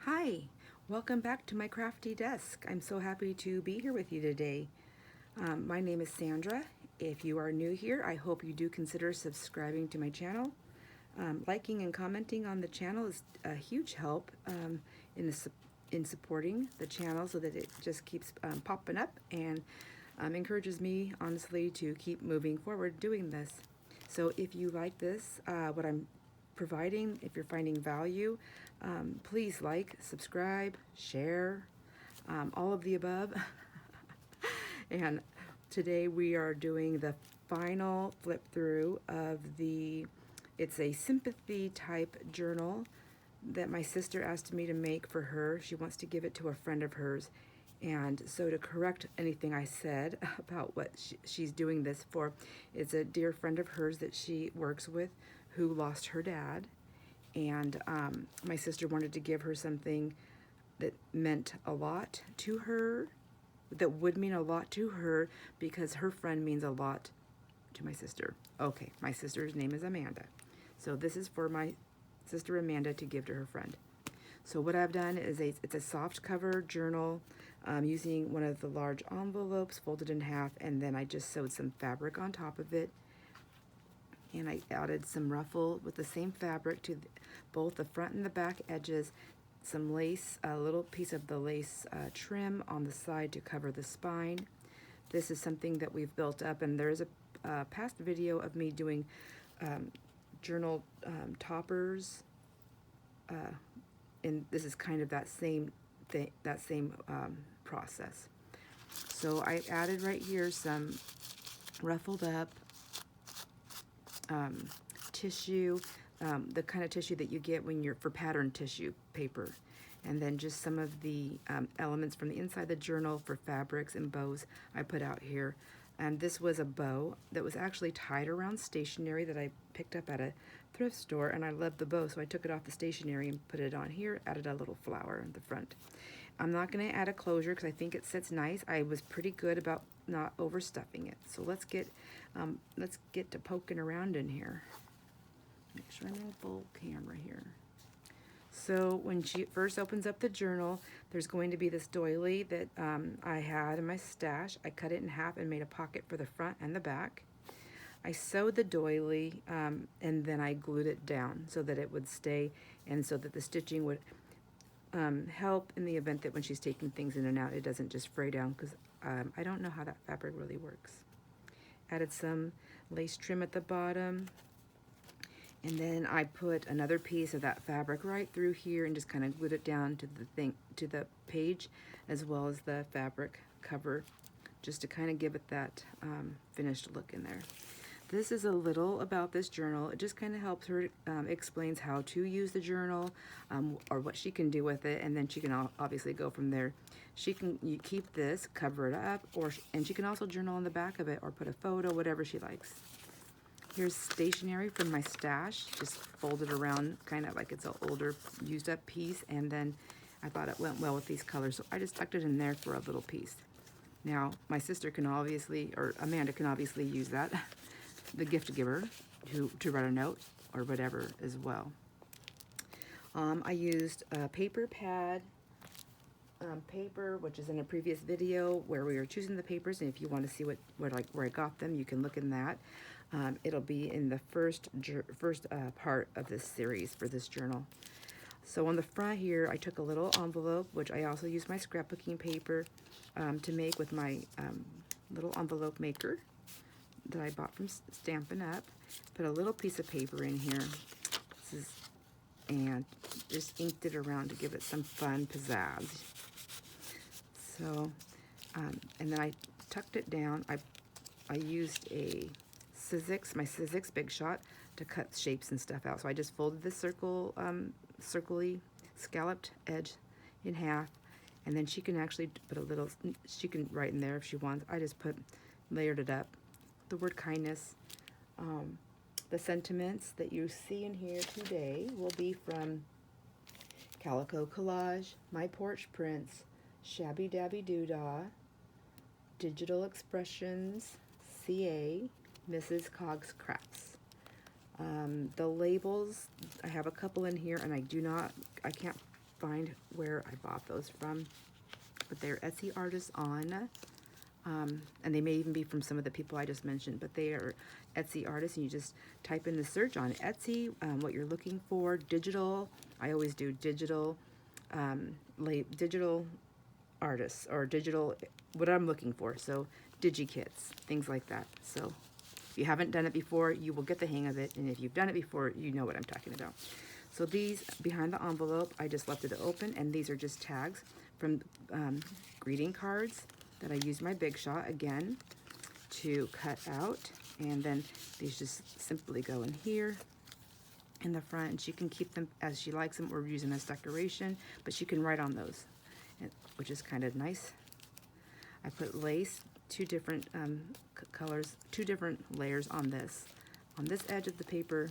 Hi, welcome back to my crafty desk. I'm so happy to be here with you today. My name is Sandra. If you are new here, I hope you do consider subscribing to my channel. Liking and commenting on the channel is a huge help in supporting the channel so that it just keeps popping up and encourages me, honestly, to keep moving forward doing this. So if you like this, what I'm providing, if you're finding value, please like, subscribe, share, all of the above. And today we are doing the final flip through of it's a sympathy type journal that my sister asked me to make for her. She wants to give it to a friend of hers. And so to correct anything I said about what she's doing this for, it's a dear friend of hers that she works with who lost her dad. And my sister wanted to give her something that meant a lot to her, that would mean a lot to her because her friend means a lot to my sister. Okay, my sister's name is Amanda. So this is for my sister Amanda to give to her friend. So what I've done is it's a soft cover journal using one of the large envelopes folded in half, and then I just sewed some fabric on top of it. And I added some ruffle with the same fabric to both the front and the back edges, some lace, a little piece of the lace trim on the side to cover the spine. This is something that we've built up, and there is a past video of me doing journal toppers, and this is kind of that same thing, process. So I added right here some ruffled up tissue, the kind of tissue that you get when you're for pattern tissue paper, and then just some of the elements from the inside of the journal for fabrics and bows I put out here. And this was a bow that was actually tied around stationery that I picked up at a thrift store, and I loved the bow, so I took it off the stationery and put it on here, added a little flower in the front. I'm not going to add a closure because I think it sits nice. I was pretty good about not overstuffing it. So let's get to poking around in here. Make sure I'm in full camera here. So when she first opens up the journal, there's going to be this doily that I had in my stash. I cut it in half and made a pocket for the front and the back. I sewed the doily and then I glued it down so that it would stay and so that the stitching would help in the event that when she's taking things in and out, it doesn't just fray down, because I don't know how that fabric really works. Added some lace trim at the bottom, and then I put another piece of that fabric right through here and just kind of glued it down to the page, as well as the fabric cover, just to kind of give it that finished look in there. This is a little about this journal. It just kind of helps her, explains how to use the journal, or what she can do with it, and then she can obviously go from there. You keep this, cover it up, and she can also journal on the back of it, or put a photo, whatever she likes. Here's stationery from my stash, just folded around, kind of like it's an older, used up piece, and then I thought it went well with these colors, so I just tucked it in there for a little piece. Now, my sister can obviously, or Amanda can obviously use that, the gift giver, to write a note or whatever as well. I used a paper pad, paper, which is in a previous video where we were choosing the papers, and if you want to see where I got them, you can look in that. It'll be in the first part of this series for this journal. So on the front here, I took a little envelope, which I also used my scrapbooking paper to make with my little envelope maker that I bought from Stampin' Up. Put a little piece of paper in here, and just inked it around to give it some fun pizzazz. So, and then I tucked it down. I used my Sizzix Big Shot to cut shapes and stuff out. So I just folded the circly scalloped edge in half, and then she can actually put she can write in there if she wants. I just layered it up. The word kindness. The sentiments that you see in here today will be from Calico Collage, My Porch Prints, Shabby Dabby Doodah, Digital Expressions, CA, Mrs. Cog's Crafts. The labels, I have a couple in here, and I can't find where I bought those from, but they're Etsy artists on, and they may even be from some of the people I just mentioned, but they are Etsy artists, and you just type in the search on Etsy, what you're looking for, digital. I always do digital, digital artists, or digital, what I'm looking for. So DigiKits, things like that. So if you haven't done it before, you will get the hang of it. And if you've done it before, you know what I'm talking about. So these, behind the envelope, I just left it open, and these are just tags from greeting cards that I used my Big Shot again to cut out. And then these just simply go in here in the front, and she can keep them as she likes them or use them as decoration, but she can write on those, which is kind of nice. I put lace, two different colors, two different layers on this edge of the paper,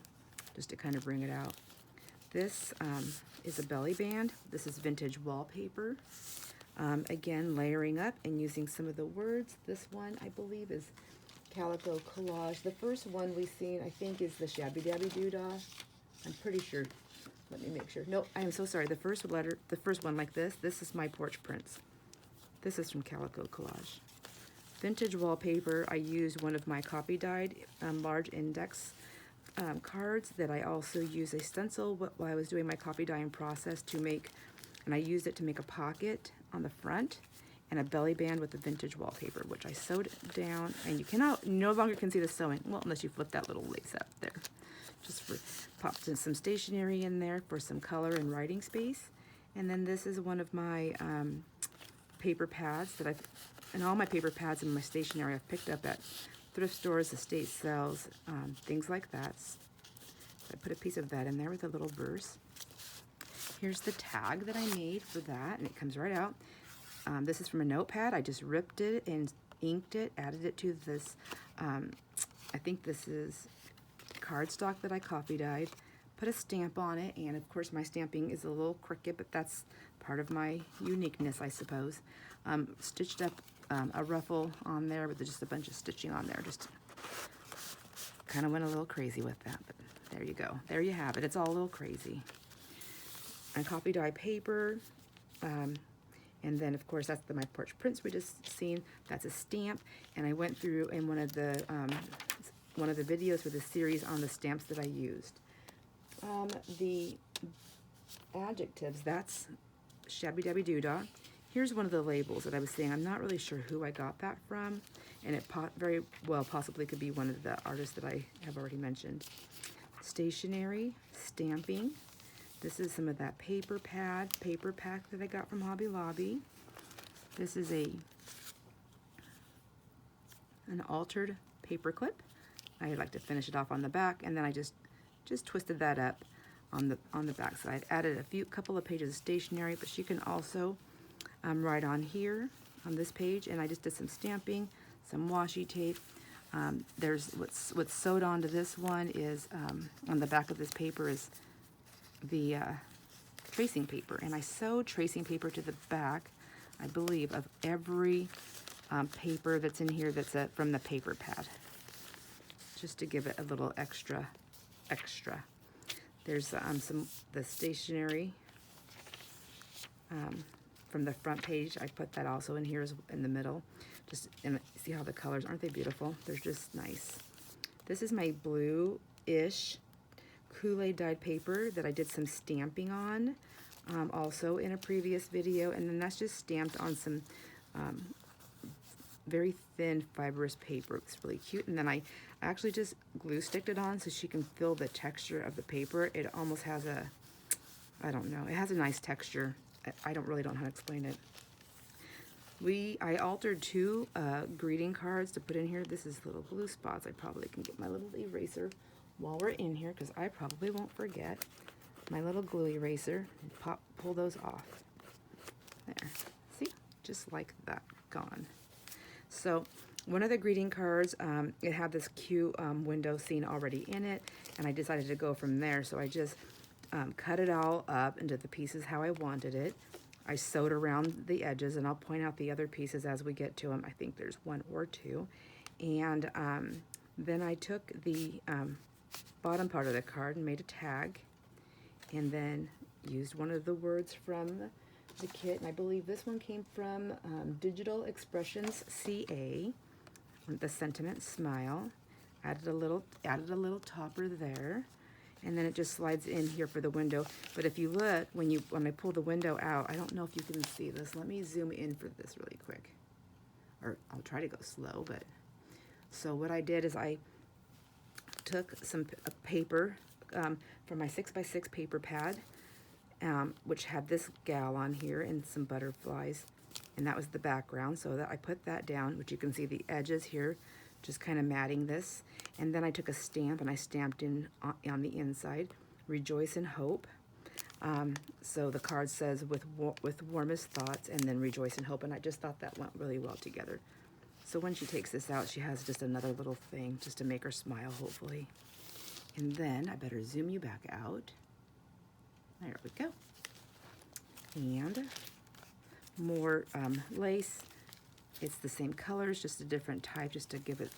just to kind of bring it out. This is a belly band. This is vintage wallpaper. Again, layering up and using some of the words. This one, I believe, is Calico Collage. The first one we've seen, I think, is the Shabby Dabby Doodah. I'm pretty sure. Let me make sure. No, I am so sorry. The first one like this is my porch prints. This is from Calico Collage. Vintage wallpaper, I used one of my copy dyed large index cards that I also used a stencil while I was doing my copy dyeing process to make, and I used it to make a pocket on the front and a belly band with the vintage wallpaper, which I sewed down, and you no longer can see the sewing, well, unless you flip that little lace up there. Just popped in some stationery in there for some color and writing space. And then this is one of my paper pads that and all my paper pads and my stationery I've picked up at thrift stores, estate sales, things like that. So I put a piece of that in there with a little verse. Here's the tag that I made for that, and it comes right out. This is from a notepad. I just ripped it and inked it, added it to this, I think this is cardstock that I copy dyed, put a stamp on it, and of course my stamping is a little crooked, but that's part of my uniqueness, I suppose. Stitched up a ruffle on there with just a bunch of stitching on there. Just kind of went a little crazy with that, but there you go. There you have it. It's all a little crazy. And copy dye paper, and then of course that's my porch prints we just seen. That's a stamp, and I went through in one of the videos with a series on the stamps that I used. The adjectives, that's Shabby Dabby Doodah. Here's one of the labels that I was saying. I'm not really sure who I got that from, and it very well possibly could be one of the artists that I have already mentioned. Stationery, stamping. This is some of that paper pack that I got from Hobby Lobby. This is an altered paper clip. I like to finish it off on the back, and then I just twisted that up on the back side. Added a couple of pages of stationery, but she can also write on here on this page, and I just did some stamping, some washi tape. There's what's sewed onto this one is on the back of this paper is the tracing paper, and I sewed tracing paper to the back, I believe, of every paper that's in here that's from the paper pad, just to give it a little extra. There's the stationery from the front page. I put that also in here in the middle. And see how the colors, aren't they beautiful? They're just nice. This is my blue-ish Kool-Aid dyed paper that I did some stamping on, also in a previous video, and then that's just stamped on some very thin fibrous paper. It's really cute. And then I actually just glue sticked it on so she can feel the texture of the paper. It almost has I don't know, it has a nice texture. I really don't know how to explain it. I altered two greeting cards to put in here. This is little blue spots. I probably can get my little eraser while we're in here, because I probably won't forget my little glue eraser, and pull those off. There, see, just like that, gone. So one of the greeting cards, it had this cute window scene already in it, and I decided to go from there. So I just cut it all up into the pieces how I wanted it. I sewed around the edges, and I'll point out the other pieces as we get to them. I think there's one or two. And then I took the bottom part of the card and made a tag. And then used one of the words from the kit, and I believe this one came from Digital Expressions CA, the sentiment smile. Added a little topper there, and then it just slides in here for the window. But if you look, when I pull the window out, I don't know if you can see this. Let me zoom in for this really quick, or I'll try to go slow. But so what I did is I took some paper from my 6x6 paper pad, which had this gal on here and some butterflies, and that was the background. So that I put that down, which you can see the edges here, just kind of matting this. And then I took a stamp and I stamped in on the inside, Rejoice in Hope. So the card says with warmest thoughts, and then Rejoice in Hope, and I just thought that went really well together. So when she takes this out, she has just another little thing just to make her smile, hopefully. And then I better zoom you back out. There we go. And more lace. It's the same colors, just a different type, just to give it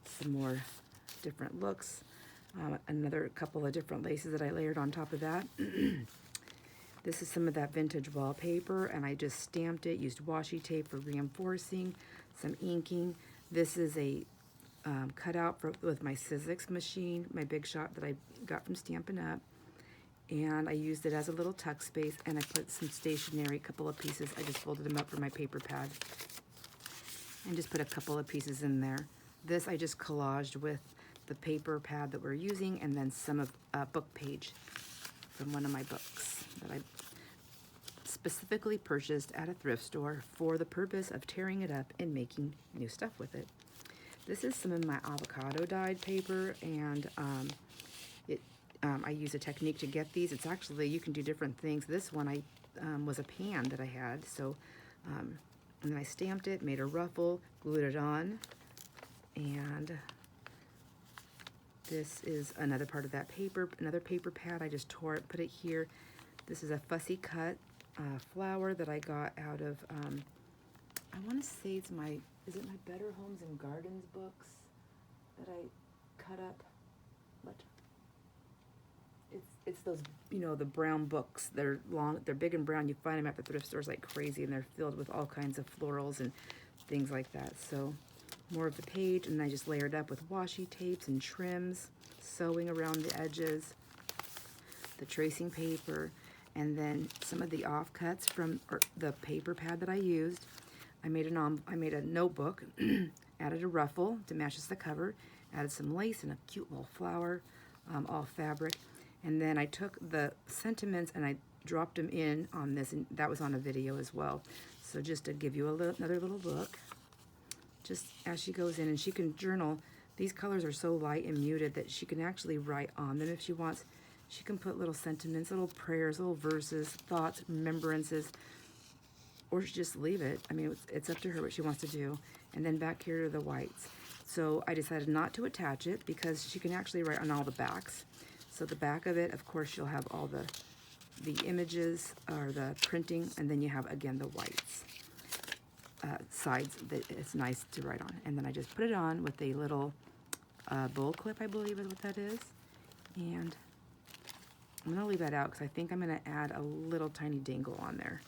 some more different looks. Another couple of different laces that I layered on top of that. This is some of that vintage wallpaper, and I just stamped it, used washi tape for reinforcing, some inking. This is a cutout with my Sizzix machine, my Big Shot that I got from Stampin' Up. And I used it as a little tuck space, and I put some stationery, a couple of pieces. I just folded them up for my paper pad and just put a couple of pieces in there. This I just collaged with the paper pad that we're using, and then some of a book page from one of my books that I specifically purchased at a thrift store for the purpose of tearing it up and making new stuff with it. This is some of my avocado dyed paper, and I use a technique to get these. It's actually, you can do different things. This one was a pan that I had, so and then I stamped it, made a ruffle, glued it on, and this is another part of that paper, another paper pad. I just tore it, put it here. This is a fussy cut flower that I got out of, I want to say it's is it my Better Homes and Gardens books that I cut up? What? It's those, the brown books. They're long, they're big and brown. You find them at the thrift stores like crazy, and they're filled with all kinds of florals and things like that. So more of the page, and I just layered up with washi tapes and trims, sewing around the edges, the tracing paper, and then some of the offcuts from the paper pad that I used. I made a notebook, added a ruffle to match the cover, added some lace and a cute little flower, all fabric. And then I took the sentiments and I dropped them in on this, and that was on a video as well. So just to give you another little look, just as she goes in, and she can journal. These colors are so light and muted that she can actually write on them if she wants. She can put little sentiments, little prayers, little verses, thoughts, remembrances, or just leave it. I mean, it's up to her what she wants to do. And then back here are the whites. So I decided not to attach it because she can actually write on all the backs. So the back of it, of course, you'll have all the images or the printing, and then you have, again, the whites sides that it's nice to write on. And then I just put it on with a little bowl clip, I believe is what that is. And I'm going to leave that out because I think I'm going to add a little tiny dangle on there.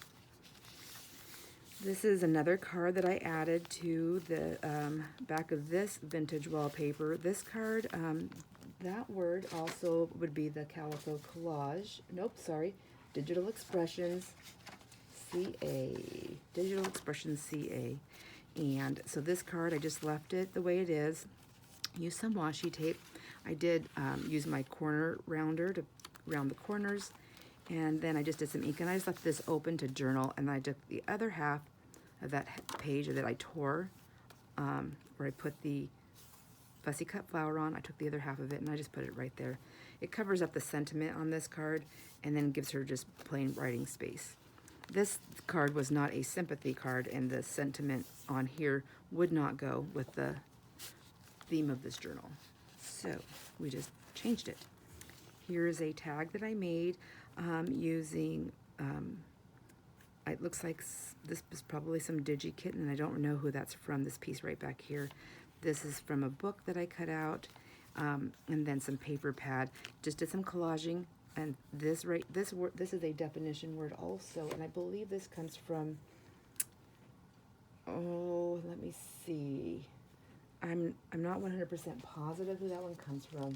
This is another card that I added to the back of this vintage wallpaper. This card, that word also would be the Calico Collage. Nope, sorry. Digital Expressions CA. Digital Expressions CA. And so this card, I just left it the way it is. Used some washi tape. I did use my corner rounder to round the corners. And then I just did some ink. And I just left this open to journal. And I took the other half of that page that I tore, where I put the fussy cut flower on. I took the other half of it and I just put it right there. It covers up the sentiment on this card and then gives her just plain writing space. This card was not a sympathy card, and the sentiment on here would not go with the theme of this journal. So we just changed it. Here's a tag that I made using, it looks like this is probably some DigiKitten, and I don't know who that's from, this piece right back here. This is from a book that I cut out, and then some paper pad. Just did some collaging And this is a definition word also, and I believe this comes from, oh, let me see. I'm not 100% positive who that one comes from.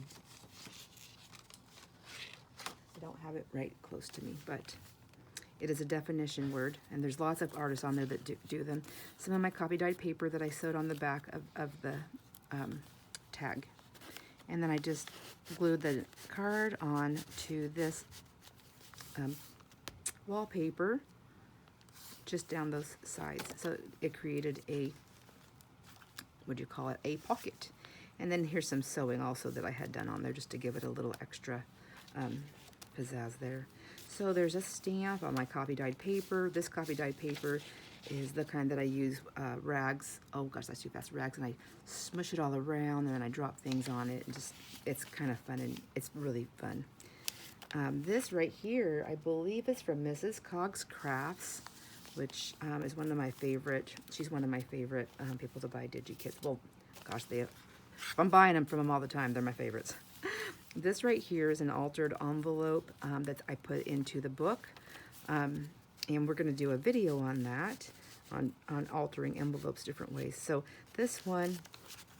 I don't have it right close to me, but it is a definition word, and there's lots of artists on there that do them. Some of my copy dyed paper that I sewed on the back of the tag. And then I just glued the card on to this wallpaper just down those sides. So it created a, what do you call it, a pocket. And then here's some sewing also that I had done on there just to give it a little extra pizzazz there. So there's a stamp on my copy dyed paper. This copy dyed paper is the kind that I use rags. Oh gosh, that's too fast. Rags, and I smush it all around, and then I drop things on it. And just, it's kind of fun, and it's really fun. This right here, I believe is from Mrs. Cogg's Crafts, which is one of my favorite. She's one of my favorite people to buy DigiKits. Well, gosh, I'm buying them from them all the time. They're my favorites. This right here is an altered envelope that I put into the book. And we're going to do a video on that, on altering envelopes different ways. So this one,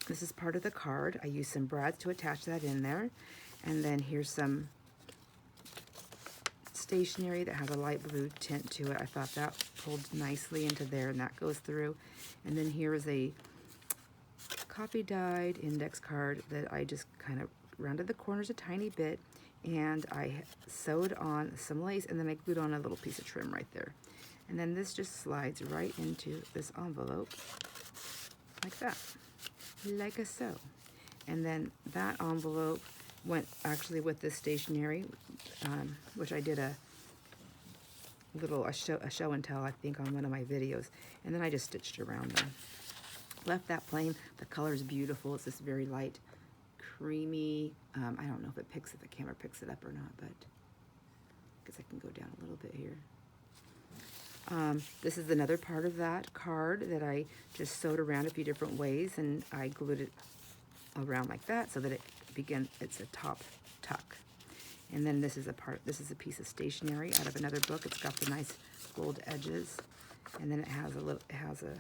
this is part of the card. I used some brads to attach that in there. And then here's some stationery that has a light blue tint to it. I thought that pulled nicely into there, and that goes through. And then here is a copy dyed index card that I just kind of rounded the corners a tiny bit, and I sewed on some lace, and then I glued on a little piece of trim right there. And then this just slides right into this envelope like that, like a so. And then that envelope went actually with this stationery, which I did a show and tell, I think, on one of my videos. And then I just stitched around them. Left that plain. The color is beautiful. It's this very light, creamy. I don't know if the camera picks it up or not, but I guess I can go down a little bit here. This is another part of that card that I just sewed around a few different ways, and I glued it around like that so that it's a top tuck. And then this is a piece of stationery out of another book. It's got the nice gold edges, and then it has a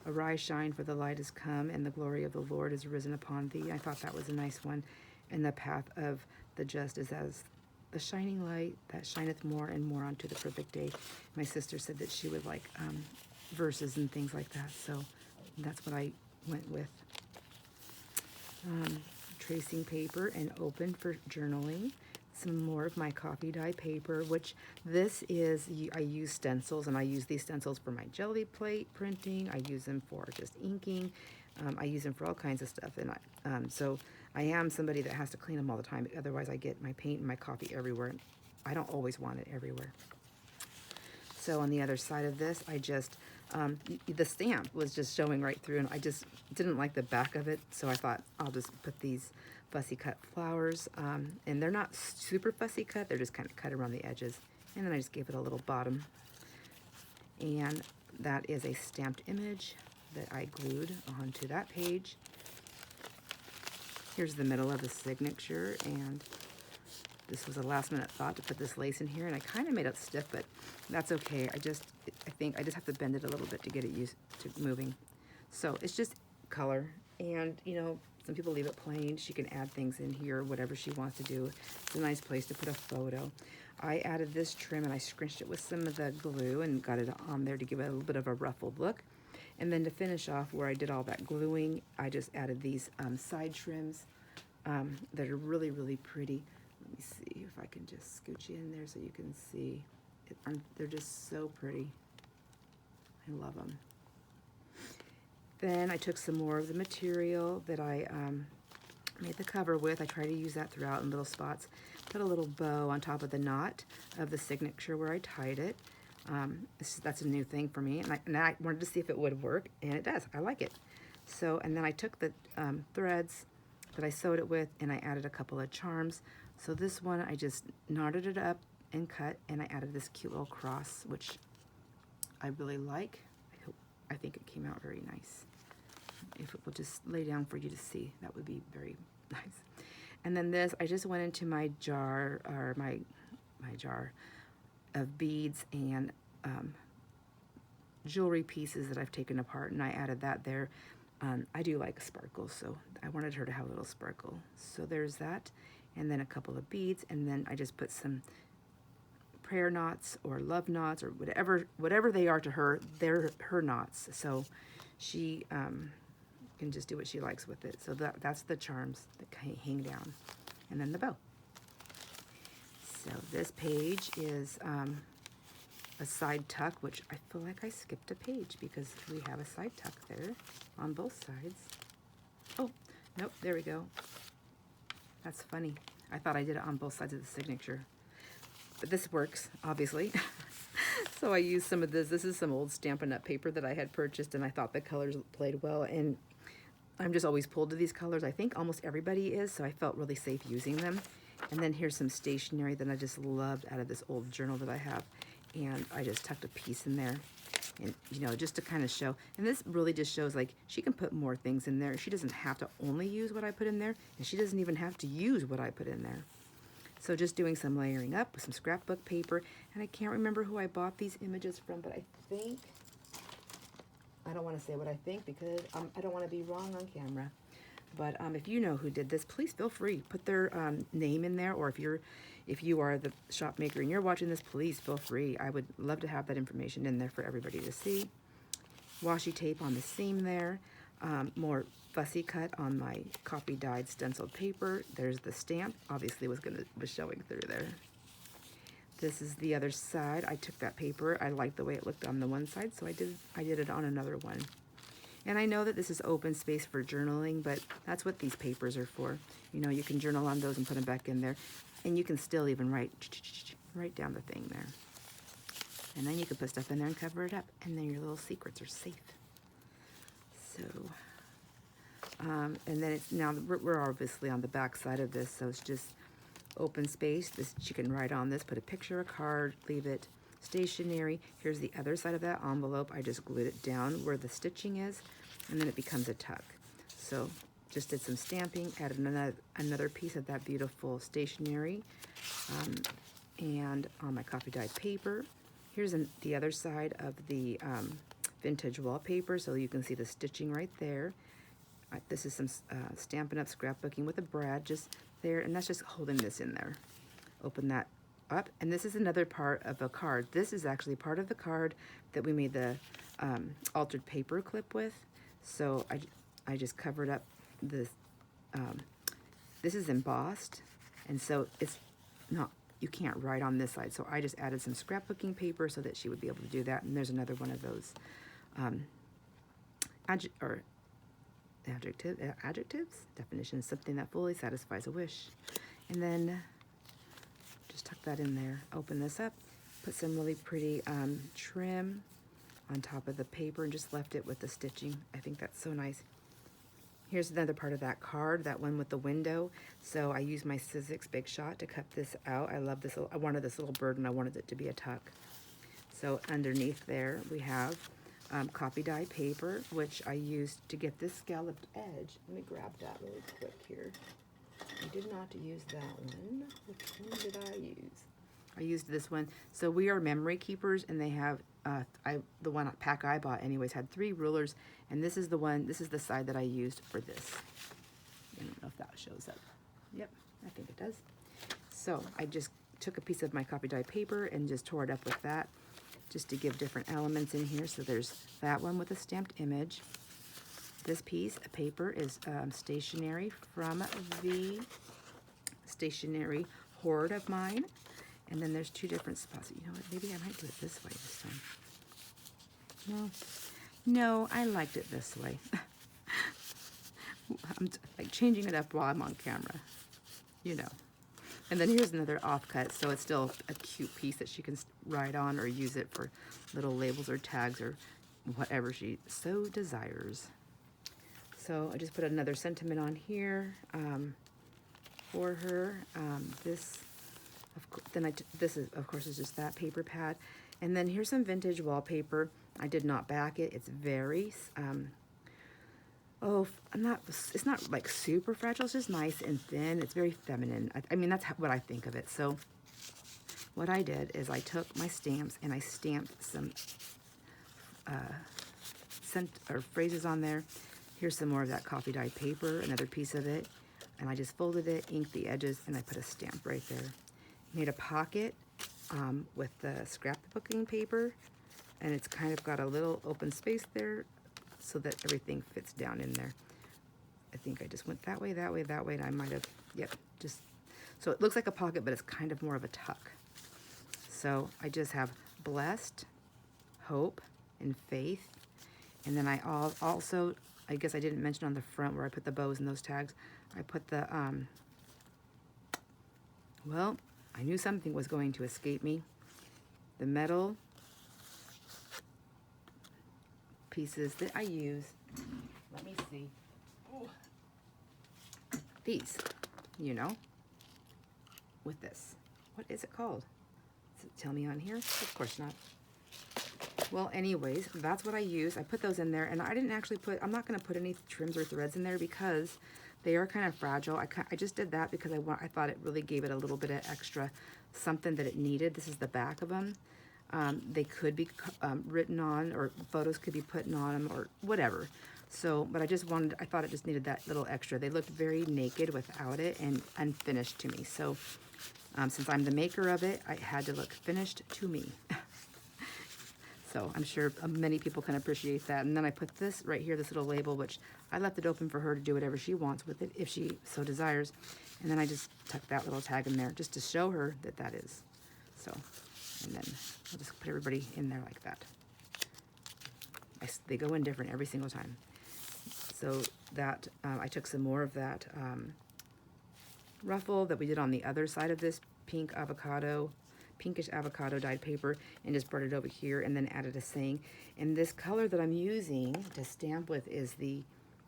rise shine, for the light has come, and the glory of the Lord is risen upon thee. I thought that was a nice one. And the path of the just is as the shining light that shineth more and more unto the perfect day. My sister said that she would like verses and things like that, so that's what I went with. Tracing paper and open for journaling. Some more of my copy dye paper, which this is, I use stencils, and I use these stencils for my jelly plate printing. I use them for just inking. I use them for all kinds of stuff, and so I am somebody that has to clean them all the time. Otherwise, I get my paint and my coffee everywhere. I don't always want it everywhere. So on the other side of this, I just, the stamp was just showing right through, and I just didn't like the back of it, so I thought I'll just put these fussy cut flowers, and they're not super fussy cut, they're just kind of cut around the edges. And then I just gave it a little bottom. And that is a stamped image that I glued onto that page. Here's the middle of the signature, and this was a last minute thought to put this lace in here, and I kind of made it stiff, but that's okay. I think I just have to bend it a little bit to get it used to moving. So it's just color, and you know, some people leave it plain. She can add things in here, whatever she wants to do. It's a nice place to put a photo. I added this trim, and I scrunched it with some of the glue and got it on there to give it a little bit of a ruffled look. And then to finish off where I did all that gluing, I just added these side trims that are really, really pretty. Let me see if I can just scooch in there so you can see. They're just so pretty. I love them. Then I took some more of the material that I made the cover with. I try to use that throughout in little spots. Put a little bow on top of the knot of the signature where I tied it. That's a new thing for me, and I wanted to see if it would work, and it does. I like it. So, and then I took the threads that I sewed it with, and I added a couple of charms. So this one, I just knotted it up and cut, and I added this cute little cross, which I really like. I think it came out very nice. If it will just lay down for you to see, that would be very nice. And then this, I just went into my jar, or my jar of beads and jewelry pieces that I've taken apart, and I added that there. I do like sparkles, so I wanted her to have a little sparkle. So there's that, and then a couple of beads, and then I just put some prayer knots or love knots or whatever they are to her. They're her knots, so she can just do what she likes with it. So that's the charms that hang down, and then the bow. So this page is a side tuck, which I feel like I skipped a page because we have a side tuck there on both sides. Oh, nope, there we go. That's funny. I thought I did it on both sides of the signature. But this works, obviously. So I used some of this. This is some old Stampin' Up! Paper that I had purchased, and I thought the colors played well. And I'm just always pulled to these colors. I think almost everybody is, so I felt really safe using them. And then here's some stationery that I just loved out of this old journal that I have. And I just tucked a piece in there, and you know, just to kind of show. And this really just shows like she can put more things in there. She doesn't have to only use what I put in there, and she doesn't even have to use what I put in there. So just doing some layering up with some scrapbook paper. And I can't remember who I bought these images from, but I think, I don't want to say what I think because I don't want to be wrong on camera. But if you know who did this, please feel free. Put their name in there, or if you are the shop maker and you're watching this, please feel free. I would love to have that information in there for everybody to see. Washi tape on the seam there. More fussy cut on my copy dyed stenciled paper. There's the stamp. Obviously was showing through there. This is the other side. I took that paper. I liked the way it looked on the one side, so I did it on another one. And I know that this is open space for journaling, but that's what these papers are for. You know, you can journal on those and put them back in there. And you can still even write down the thing there. And then you can put stuff in there and cover it up. And then your little secrets are safe. So, and then it's now, we're obviously on the back side of this, so it's just open space. This, you can write on this, put a picture, a card, leave it stationary. Here's the other side of that envelope. I just glued it down where the stitching is, and then it becomes a tuck. So just did some stamping, added another piece of that beautiful stationery, and on my copy dyed paper. Here's the other side of the vintage wallpaper, so you can see the stitching right there. This is some Stampin' Up! Scrapbooking with a brad just there, and that's just holding this in there. Open that up, and this is another part of a card. This is actually part of the card that we made the altered paper clip with. So I just covered up this. This is embossed, and so it's not, you can't write on this side. So I just added some scrapbooking paper so that she would be able to do that. And there's another one of those adjectives, definitions, something that fully satisfies a wish. And then just tuck that in there. Open this up, put some really pretty trim on top of the paper, and just left it with the stitching. I think that's so nice. Here's another part of that card, that one with the window. So I used my Sizzix Big Shot to cut this out. I love this. I wanted this little bird, and I wanted it to be a tuck. So underneath there, we have copy dyed paper, which I used to get this scalloped edge. Let me grab that really quick here. I did not use that one. Which one did I use? I used this one. So we are memory keepers, and they have, the one pack I bought anyways had 3 rulers, and this is the one, this is the side that I used for this. I don't know if that shows up. Yep, I think it does. So I just took a piece of my copy dyed paper and just tore it up with that, just to give different elements in here. So there's that one with a stamped image. This piece of paper is stationery from the stationery hoard of mine. And then there's 2 different spots. You know what, maybe I might do it this way this time. No, I liked it this way. I'm like changing it up while I'm on camera, you know. And then here's another offcut, so it's still a cute piece that she can write on or use it for little labels or tags or whatever she so desires. So I just put another sentiment on here for her. This is, of course, is just that paper pad. And then here's some vintage wallpaper. I did not back it. It's very oh, it's not like super fragile. It's just nice and thin. It's very feminine. I mean, that's what I think of it. So what I did is I took my stamps and I stamped some phrases on there. Here's some more of that coffee dyed paper, another piece of it. And I just folded it, inked the edges, and I put a stamp right there. Made a pocket with the scrapbooking paper, and it's kind of got a little open space there so that everything fits down in there. I think I just went that way, that way, that way, and I might have, yep, just, so it looks like a pocket, but it's kind of more of a tuck. So I just have blessed, hope, and faith. And then I also, I guess I didn't mention on the front where I put the bows and those tags, I put the, well, I knew something was going to escape me. The metal pieces that I use, let me see. Ooh. These, you know, with this. What is it called? Does it tell me on here? Of course not. Well, anyways, that's what I use. I put those in there, and I didn't actually put, I'm not going to put any trims or threads in there because they are kind of fragile. I just did that because I thought it really gave it a little bit of extra something that it needed. This is the back of them. They could be written on, or photos could be put on them, or whatever. So, but I thought it just needed that little extra. They looked very naked without it and unfinished to me. So, since I'm the maker of it, I had to look finished to me. So I'm sure many people can appreciate that. And then I put this right here, this little label, which I left it open for her to do whatever she wants with it, if she so desires. And then I just tuck that little tag in there just to show her that that is. So, and then I'll just put everybody in there like that. They go in different every single time. So that, I took some more of that ruffle that we did on the other side of this pinkish avocado dyed paper, and just brought it over here and then added a saying. And this color that I'm using to stamp with is the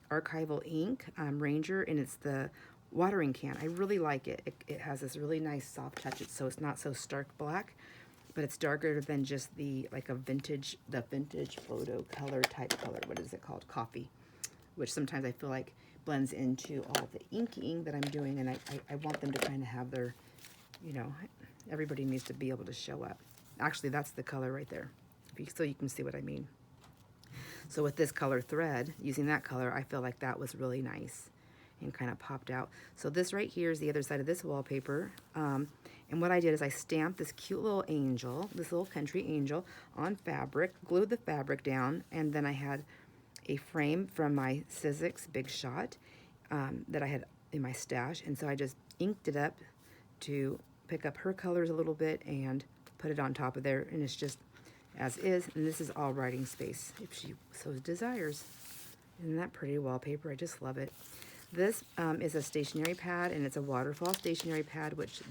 Archival Ink Ranger, and it's the watering can. I really like it. It has this really nice soft touch, so it's not so stark black, but it's darker than just the vintage photo color type color. What is it called? Coffee, which sometimes I feel like blends into all the inking that I'm doing, and I want them to kind of have their, you know, everybody needs to be able to show up. Actually, that's the color right there, so you can see what I mean. So with this color thread, using that color, I feel like that was really nice and kind of popped out. So this right here is the other side of this wallpaper. And what I did is I stamped this cute little angel, this little country angel, on fabric, glued the fabric down, and then I had a frame from my Sizzix Big Shot that I had in my stash. And so I just inked it up to pick up her colors a little bit and put it on top of there, and it's just as is. And this is all writing space if she so desires. Isn't that pretty wallpaper? I just love it. This is a stationery pad, and it's a waterfall stationery pad, which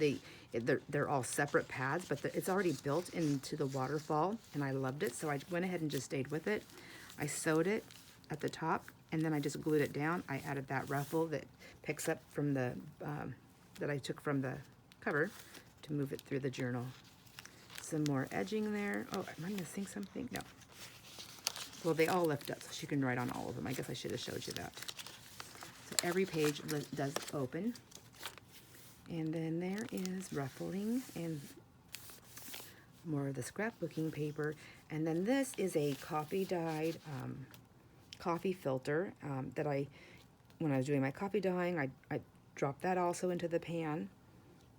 they're all separate pads, but it's already built into the waterfall, and I loved it, so I went ahead and just stayed with it. I sewed it at the top, and then I just glued it down. I added that ruffle that picks up from the that I took from the cover to move it through the journal. Some more edging there. Oh, am I missing something? No. Well, they all lift up, so she can write on all of them. I guess I should have showed you that. So every page does open. And then there is ruffling and more of the scrapbooking paper. And then this is a coffee dyed coffee filter that when I was doing my coffee dyeing, I dropped that also into the pan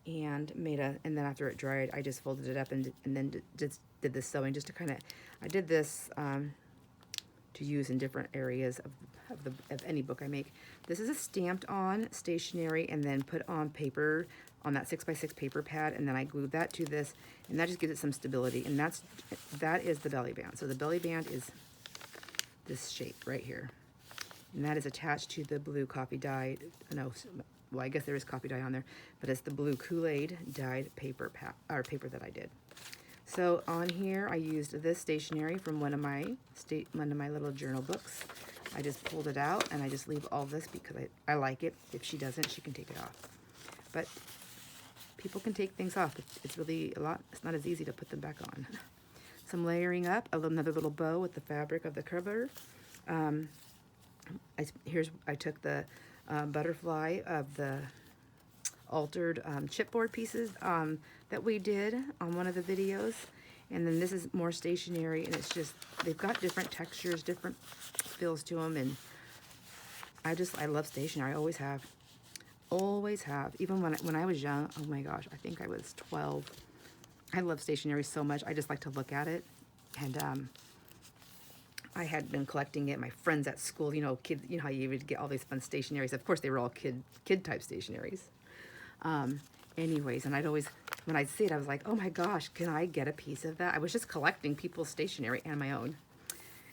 and and then after it dried, I just folded it up and then just did the sewing just to kind of, I did this to use in different areas of any book I make. This is a stamped on stationery and then put on paper, on that 6x6 paper pad, and then I glued that to this, and that just gives it some stability. And that is the belly band. So the belly band is this shape right here, and that is attached to the blue coffee dyed, no, well, I guess there is coffee dye on there, but it's the blue Kool-Aid dyed paper that I did. So on here, I used this stationery from one of my little journal books. I just pulled it out, and I just leave all this because I like it. If she doesn't, she can take it off. But people can take things off. It's really it's not as easy to put them back on. Some layering up, another little bow with the fabric of the cover. I took the butterfly of the altered chipboard pieces that we did on one of the videos. And then this is more stationery, and it's just, they've got different textures, different feels to them, and I love stationery. I always have. Always have. Even when I was young, oh my gosh, I think I was 12. I love stationery so much. I just like to look at it. And I had been collecting it. My friends at school, you know, kids, you know how you would get all these fun stationaries. Of course, they were all kid type stationaries. Anyways, and I'd always, when I'd see it, I was like, oh my gosh, can I get a piece of that? I was just collecting people's stationery and my own.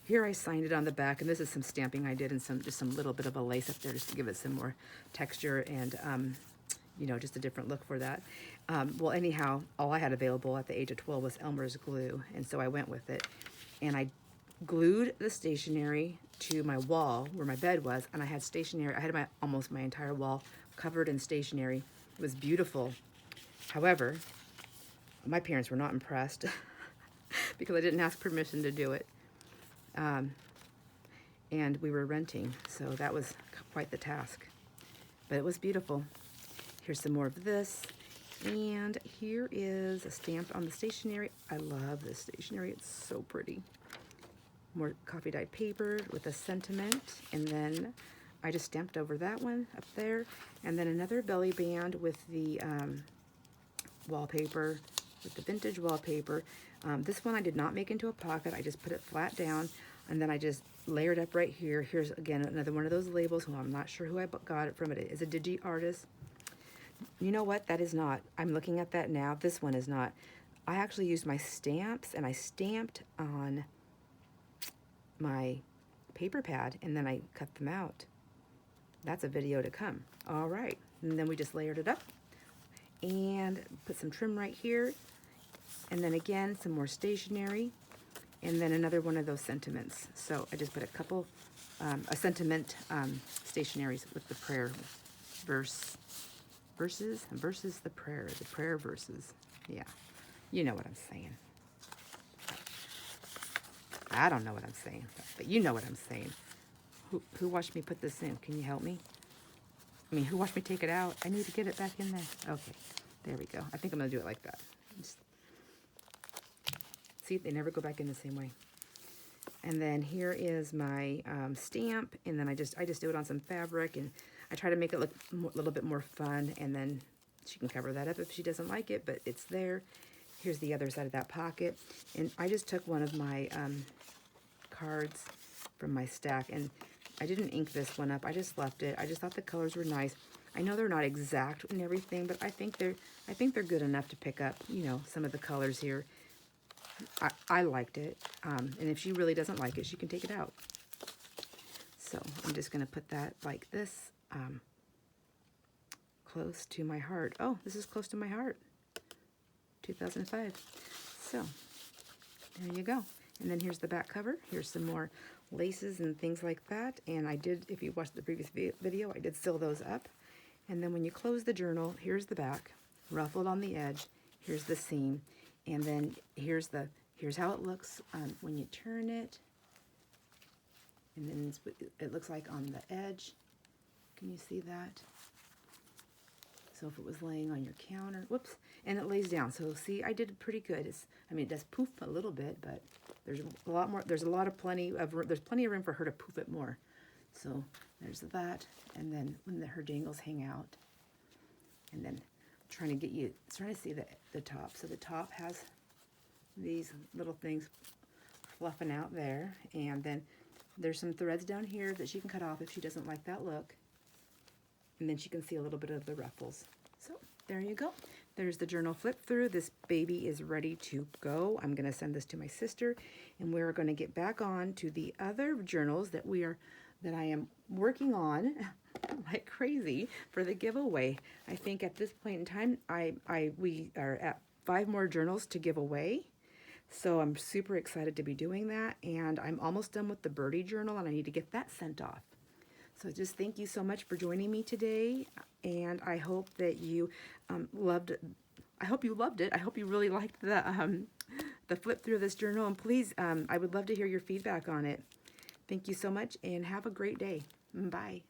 Here I signed it on the back, and this is some stamping I did, and just some little bit of a lace up there just to give it some more texture and, you know, just a different look for that. Well, anyhow, all I had available at the age of 12 was Elmer's glue, and so I went with it. And I glued the stationery to my wall where my bed was, and I had stationery. I had almost my entire wall covered in stationery. It was beautiful. However, my parents were not impressed because I didn't ask permission to do it. And we were renting, so that was quite the task. But it was beautiful. Here's some more of this. And here is a stamp on the stationery. I love this stationery. It's so pretty. More coffee dyed paper with a sentiment. And then I just stamped over that one up there. And then another belly band with the wallpaper, with the vintage wallpaper. This one I did not make into a pocket. I just put it flat down, and then I just layered up right here. Here's, again, another one of those labels. Who I'm not sure who I got it from. It is a Digi Artist. You know what? That is not. I'm looking at that now. This one is not. I actually used my stamps, and I stamped on my paper pad, and then I cut them out. That's a video to come. All right. And then we just layered it up and put some trim right here. And then again, some more stationery, and then another one of those sentiments. So I just put a couple, a sentiment stationaries with the prayer verses, the prayer verses. Yeah, you know what I'm saying. I don't know what I'm saying, but you know what I'm saying. Who watched me put this in? Can you help me? I mean, who watched me take it out? I need to get it back in there. Okay, there we go. I think I'm gonna do it like that. Just, see, they never go back in the same way. And then here is my stamp, and then I just do it on some fabric, and I try to make it look a little bit more fun, and then she can cover that up if she doesn't like it, but it's there. Here's the other side of that pocket, and I just took one of my cards from my stack, and I didn't ink this one up. I just left it. I just thought the colors were nice. I know they're not exact and everything, but I think they're good enough to pick up, you know, some of the colors here. I liked it, and if she really doesn't like it, she can take it out. So I'm just going to put that like this, close to my heart. Oh, this is close to my heart. 2005. So there you go. And then here's the back cover. Here's some more laces and things like that. And I did, if you watched the previous video, I did sew those up. And then when you close the journal, here's the back, ruffled on the edge. Here's the seam. And then here's how it looks when you turn it. And then it looks like on the edge. Can you see that? So if it was laying on your counter, whoops, and it lays down. So see, I did pretty good. I mean, it does poof a little bit, but there's a lot more. There's plenty of room for her to poof it more. So there's that, and then when her dangles hang out, and then trying to see the top. So the top has these little things fluffing out there, and then there's some threads down here that she can cut off if she doesn't like that look, and then she can see a little bit of the ruffles. So there you go. There's the journal flip through. This baby is ready to go. I'm going to send this to my sister, and we're going to get back on to the other journals that I am working on like crazy for the giveaway. I think at this point in time, we are at 5 more journals to give away. So I'm super excited to be doing that, and I'm almost done with the birdie journal, and I need to get that sent off. So just thank you so much for joining me today, and I hope that you loved it. I hope you loved it. I hope you really liked the flip through of this journal, and please, I would love to hear your feedback on it. Thank you so much and have a great day. Bye.